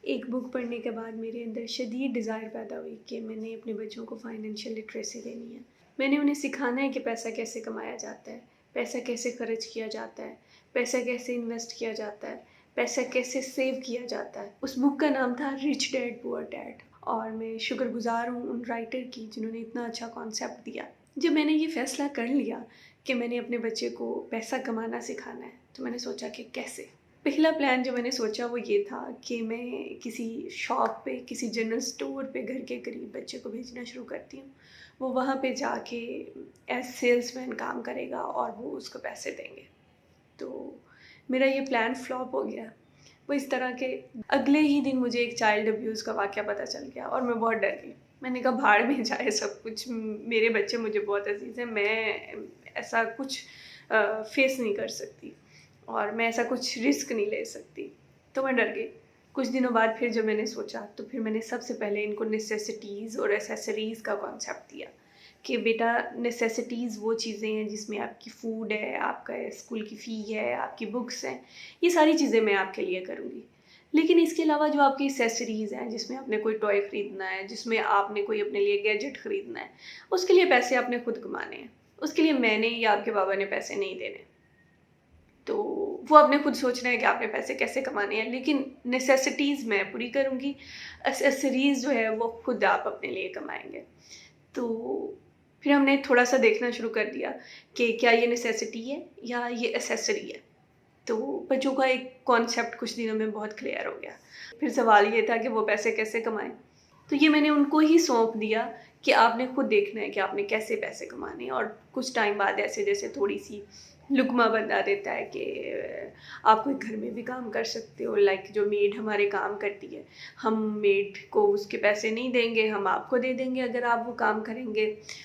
ایک بک پڑھنے کے بعد میرے اندر شدید ڈیزائر پیدا ہوئی کہ میں نے اپنے بچوں کو فائنینشیل لٹریسی دینی ہے. میں نے انہیں سکھانا ہے کہ پیسہ کیسے کمایا جاتا ہے، پیسہ کیسے خرچ کیا جاتا ہے، پیسہ کیسے انویسٹ کیا جاتا ہے، پیسہ کیسے سیو کیا جاتا ہے. اس بک کا نام تھا رچ ڈیڈ پور ڈیڈ، اور میں شکر گزار ہوں ان رائٹر کی جنہوں نے اتنا اچھا کانسیپٹ دیا. جب میں نے یہ فیصلہ کر لیا کہ میں نے اپنے بچے کو پیسہ کمانا سکھانا ہے تو میں نے سوچا کہ کیسے. پہلا پلان جو میں نے سوچا وہ یہ تھا کہ میں کسی شاپ پہ، کسی جنرل اسٹور پہ گھر کے قریب بچے کو بھیجنا شروع کرتی ہوں. وہ وہاں پہ جا کے ایز سیلس مین کام کرے گا اور وہ اس کو پیسے دیں گے. تو میرا یہ پلان فلاپ ہو گیا. وہ اس طرح کہ اگلے ہی دن مجھے ایک چائلڈ ابیوز کا واقعہ پتہ چل گیا اور میں بہت ڈر گئی. میں نے کہا بھاڑ میں جائے سب کچھ، میرے بچے مجھے بہت عزیز ہیں، میں ایسا کچھ فیس نہیں کر سکتی اور میں ایسا کچھ رسک نہیں لے سکتی. تو میں ڈر گئی. کچھ دنوں بعد پھر جب میں نے سوچا تو پھر میں نے سب سے پہلے ان کو نیسیسٹیز اور ایسیسریز کا کانسیپٹ دیا کہ بیٹا نیسیسٹیز وہ چیزیں ہیں جس میں آپ کی فوڈ ہے، آپ کا اسکول کی فی ہے، آپ کی بکس ہیں، یہ ساری چیزیں میں آپ کے لیے کروں گی. لیکن اس کے علاوہ جو آپ کی ایسیسریز ہیں، جس میں آپ نے کوئی ٹوائے خریدنا ہے، جس میں آپ نے کوئی اپنے لیے گیجٹ خریدنا ہے، اس کے لیے پیسے آپ نے خود کمانے ہیں. اس کے لیے میں نے یا آپ کے بابا نے پیسے نہیں دینے. تو وہ آپ نے خود سوچنا ہے کہ آپ نے پیسے کیسے کمانے ہیں، لیکن نیسیسٹیز میں پوری کروں گی، ایسیسریز جو ہے وہ خود آپ اپنے لیے کمائیں گے. تو پھر ہم نے تھوڑا سا دیکھنا شروع کر دیا کہ کیا یہ نیسیسٹی ہے یا یہ ایسیسری ہے. تو بچوں کا ایک کانسیپٹ کچھ دنوں میں بہت کلیئر ہو گیا. پھر سوال یہ تھا کہ وہ پیسے کیسے کمائیں. تو یہ میں نے ان کو ہی سونپ دیا کہ آپ نے خود دیکھنا ہے کہ آپ نے کیسے پیسے کمانے ہیں. اور کچھ ٹائم بعد ایسے جیسے تھوڑی سی لقمہ بتا دیتا ہے کہ آپ کوئی گھر میں بھی کام کر سکتے ہو، لائک جو میڈ ہمارے کام کرتی ہے، ہم میڈ کو اس کے پیسے نہیں دیں گے، ہم آپ کو دے دیں گے اگر آپ وہ کام کریں گے.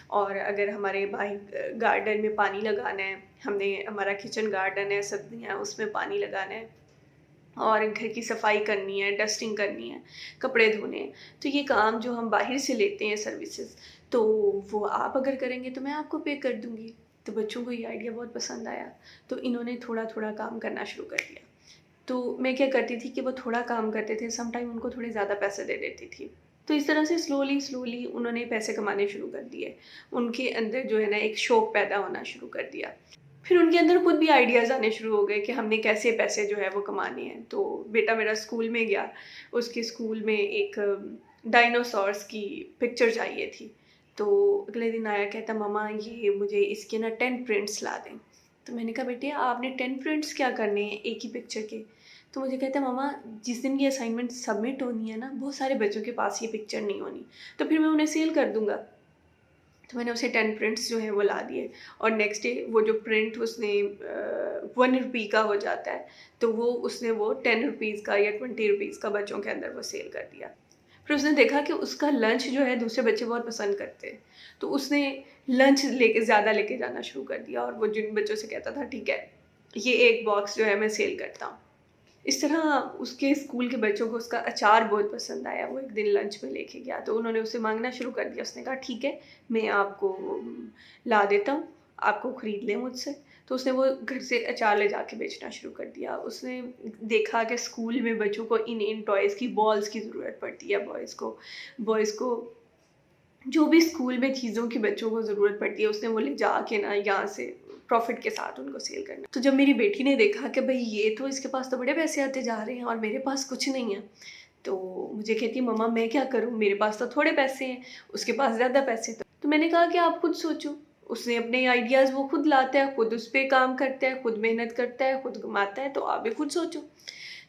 اور اگر ہمارے بھائی گارڈن میں پانی لگانا ہے، ہم نے ہمارا کچن گارڈن ہے، سبزیاں، اس میں پانی لگانا ہے اور گھر کی صفائی کرنی ہے، ڈسٹنگ کرنی ہے، کپڑے دھونے ہیں، تو یہ کام جو ہم باہر سے لیتے ہیں سروسز، تو وہ آپ اگر کریں گے تو میں آپ کو پے کر دوں گی. تو بچوں کو یہ آئیڈیا بہت پسند آیا، تو انہوں نے تھوڑا تھوڑا کام کرنا شروع کر دیا. تو میں کیا کرتی تھی کہ وہ تھوڑا کام کرتے تھے، سم ٹائم ان کو تھوڑے زیادہ پیسے دے دیتی تھی. تو اس طرح سے سلولی انہوں نے پیسے کمانے شروع کر دیے. ان کے اندر جو ہے نا ایک شوق پیدا ہونا شروع کر دیا. پھر ان کے اندر خود بھی آئیڈیاز آنے شروع ہو گئے کہ ہم نے کیسے پیسے جو ہے وہ کمانے ہیں. تو بیٹا میرا اسکول میں گیا، اس کے اسکول میں ایک ڈائنوسورس کی پکچر چاہیے تھی. تو اگلے دن آیا، کہتا ماما یہ مجھے اس کے نا 10 پرنٹس لا دیں. تو میں نے کہا بیٹے آپ نے 10 پرنٹس کیا کرنے ہیں ایک ہی پکچر کے؟ تو مجھے کہتا ہے ماما جس دن یہ اسائنمنٹ سبمٹ ہونی ہے نا، بہت سارے بچوں کے پاس یہ پکچر نہیں ہونی، تو پھر میں انہیں سیل کر دوں گا. تو میں نے اسے 10 پرنٹس جو ہیں وہ لا دیے، اور نیکسٹ ڈے وہ جو پرنٹ اس نے 1 روپی کا ہو جاتا ہے، تو وہ اس نے وہ 10 روپیز کا یا 20 روپیز کا بچوں کے اندر وہ سیل کر دیا. پھر اس نے دیکھا کہ اس کا لنچ جو ہے دوسرے بچے بہت پسند کرتے ہیں، تو اس نے لنچ زیادہ لے کے جانا شروع کر دیا. اور وہ جن بچوں سے کہتا تھا ٹھیک ہے یہ ایک باکس جو ہے میں سیل کرتا ہوں. اس طرح اس کے اسکول کے بچوں کو اس کا اچار بہت پسند آیا. وہ ایک دن لنچ میں لے کے گیا تو انہوں نے اسے مانگنا شروع کر دیا. اس نے کہا ٹھیک ہے میں آپ کو لا دیتا ہوں، آپ کو خرید لیں مجھ سے. تو اس نے وہ گھر سے اچار لے جا کے بیچنا شروع کر دیا. اس نے دیکھا کہ اسکول میں بچوں کو ان ٹوائز کی بالز کی ضرورت پڑتی ہے، بوائز کو جو بھی اسکول میں چیزوں کی بچوں کو ضرورت پڑتی ہے اس نے وہ لے جا کے نا یہاں سے پروفٹ کے ساتھ ان کو سیل کرنا. تو جب میری بیٹی نے دیکھا کہ بھئی یہ تو اس کے پاس تو بڑے پیسے آتے جا رہے ہیں اور میرے پاس کچھ نہیں ہے، تو مجھے کہتی مما میں کیا کروں، میرے پاس تو تھوڑے پیسے ہیں، اس کے پاس زیادہ پیسے. تو میں نے کہا کہ آپ خود سوچو. اس نے اپنے آئیڈیاز وہ خود لاتا ہے، خود اس پہ کام کرتا ہے، خود محنت کرتا ہے، خود کماتا ہے، تو آپ بھی خود سوچو.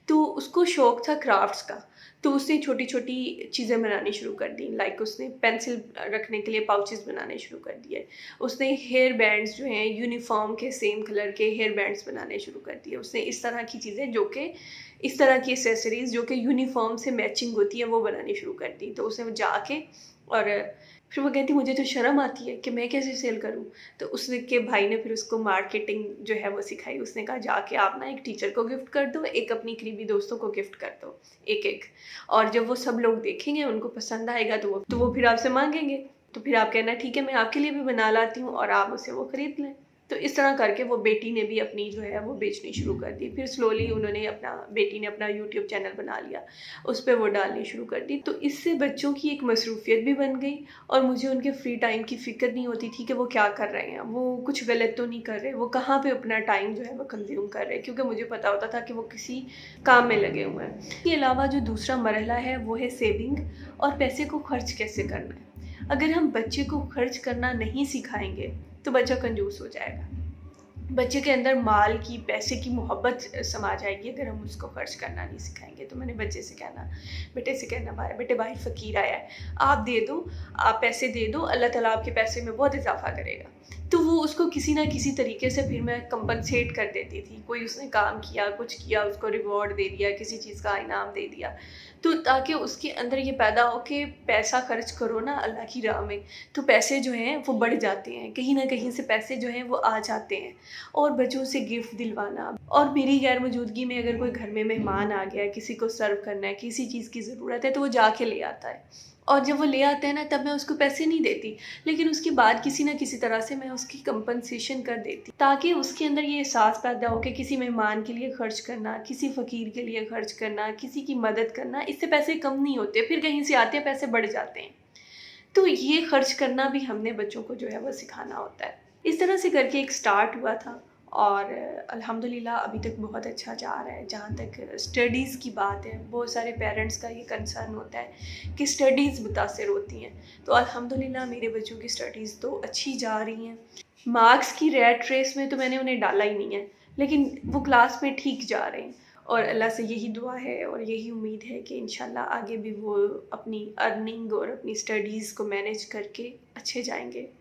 تو اس کو شوق تھا کرافٹس کا، تو اس نے چھوٹی چھوٹی چیزیں بنانی شروع کر دی. لائک اس نے پینسل رکھنے کے لیے پاؤچز بنانے شروع کر دیے. اس نے ہیئر بینڈز جو ہیں یونیفارم کے سیم کلر کے ہیئر بینڈز بنانے شروع کر دیے. اس نے اس طرح کی چیزیں جو کہ اس طرح کی ایسیسریز جو کہ یونیفارم سے میچنگ ہوتی ہے وہ بنانی شروع کر دی. تو اسے جا کے اور پھر وہ کہتی مجھے تو شرم آتی ہے کہ میں کیسے سیل کروں. تو اس نے کے بھائی نے پھر اس کو مارکیٹنگ جو ہے وہ سکھائی. اس نے کہا جا کے آپ نا ایک ٹیچر کو گفٹ کر دو، ایک اپنی قریبی دوستوں کو گفٹ کر دو، ایک اور جب وہ سب لوگ دیکھیں گے ان کو پسند آئے گا تو وہ پھر آپ سے مانگیں گے. تو پھر آپ کہنا ٹھیک ہے میں آپ کے لیے بھی بنا لاتی ہوں اور آپ اسے وہ خرید لیں. تو اس طرح کر کے وہ بیٹی نے بھی اپنی جو ہے وہ بیچنی شروع کر دی. پھر سلولی انہوں نے بیٹی نے اپنا یوٹیوب چینل بنا لیا, اس پہ وہ ڈالنی شروع کر دی. تو اس سے بچوں کی ایک مصروفیت بھی بن گئی, اور مجھے ان کے فری ٹائم کی فکر نہیں ہوتی تھی کہ وہ کیا کر رہے ہیں, وہ کچھ غلط تو نہیں کر رہے, وہ کہاں پہ اپنا ٹائم جو ہے وہ کنزیوم کر رہے ہیں, کیونکہ مجھے پتا ہوتا تھا کہ وہ کسی کام میں لگے ہوئے ہیں. اس کے علاوہ جو دوسرا مرحلہ ہے وہ ہے سیونگ, اور پیسے کو خرچ کیسے کرنا ہے. اگر ہم بچے کو خرچ کرنا نہیں سکھائیں گے تو بچہ کنجوس ہو جائے گا. بچے کے اندر مال کی, پیسے کی محبت سما جائے گی اگر ہم اس کو خرچ کرنا نہیں سکھائیں گے. تو میں نے بیٹے سے کہنا بیٹے بھائی فقیر آیا ہے, آپ دے دو, آپ پیسے دے دو, اللہ تعالیٰ آپ کے پیسے میں بہت اضافہ کرے گا. تو وہ اس کو کسی نہ کسی طریقے سے پھر میں کمپنسیٹ کر دیتی تھی. کوئی اس نے کام کیا, کچھ کیا, اس کو ریوارڈ دے دیا, کسی چیز کا انعام دے دیا, تو تاکہ اس کے اندر یہ پیدا ہو کہ پیسہ خرچ کرو نا اللہ کی راہ میں تو پیسے جو ہیں وہ بڑھ جاتے ہیں, کہیں نہ کہیں سے پیسے جو ہیں وہ آ جاتے ہیں. اور بچوں سے گفٹ دلوانا, اور میری غیر موجودگی میں اگر کوئی گھر میں مہمان آ گیا, کسی کو سرو کرنا ہے, کسی چیز کی ضرورت ہے, تو وہ جا کے لے آتا ہے. اور جب وہ لے آتا ہے نا تب میں اس کو پیسے نہیں دیتی, لیکن اس کے بعد کسی نہ کسی طرح سے میں اس کی کمپنسیشن کر دیتی, تاکہ اس کے اندر یہ احساس پیدا ہو کہ کسی مہمان کے لیے خرچ کرنا, کسی فقیر کے لیے خرچ کرنا, کسی کی مدد کرنا, اس سے پیسے کم نہیں ہوتے, پھر کہیں سے آتے ہیں پیسے بڑھ جاتے ہیں. تو یہ خرچ کرنا بھی ہم نے بچوں کو جو ہے وہ سکھانا ہوتا ہے. اس طرح سے کر کے ایک سٹارٹ ہوا تھا, اور الحمدللہ ابھی تک بہت اچھا جا رہا ہے. جہاں تک اسٹڈیز کی بات ہے, بہت سارے پیرنٹس کا یہ کنسرن ہوتا ہے کہ اسٹڈیز متاثر ہوتی ہیں, تو الحمدللہ میرے بچوں کی اسٹڈیز تو اچھی جا رہی ہیں. مارکس کی ریٹ ریس میں تو میں نے انہیں ڈالا ہی نہیں ہے, لیکن وہ کلاس میں ٹھیک جا رہے ہیں, اور اللہ سے یہی دعا ہے اور یہی امید ہے کہ انشاءاللہ آگے بھی وہ اپنی ارننگ اور اپنی اسٹڈیز کو مینیج کر کے اچھے جائیں گے.